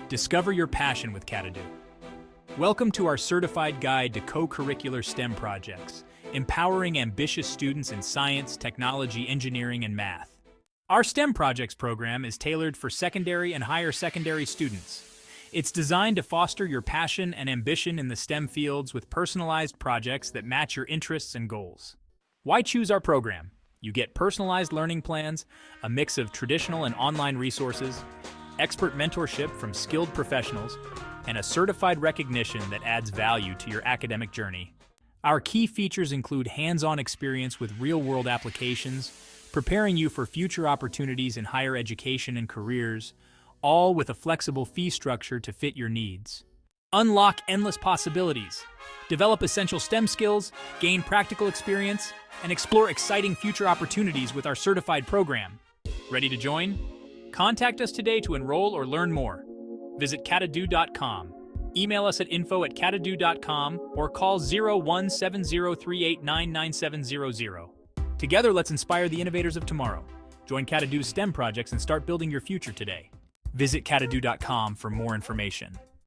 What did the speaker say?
Discover your passion with Catadu. Welcome to our certified guide to co-curricular STEM projects, empowering ambitious students in science, technology, engineering, and math. Our STEM projects program is tailored for secondary and higher secondary students. It's designed to foster your passion and ambition in the STEM fields with personalized projects that match your interests and goals. Why choose our program? You get personalized learning plans, a mix of traditional and online resources, expert mentorship from skilled professionals, and a certified recognition that adds value to your academic journey. Our key features include hands-on experience with real-world applications, preparing you for future opportunities in higher education and careers, all with a flexible fee structure to fit your needs. Unlock endless possibilities. Develop essential STEM skills, gain practical experience, and explore exciting future opportunities with our certified program. Ready to join? Contact us today to enroll or learn more. Visit catadu.com. Email us at info@catadu.com or call 017038999700. Together, let's inspire the innovators of tomorrow. Join Catadu STEM projects and start building your future today. Visit catadu.com for more information.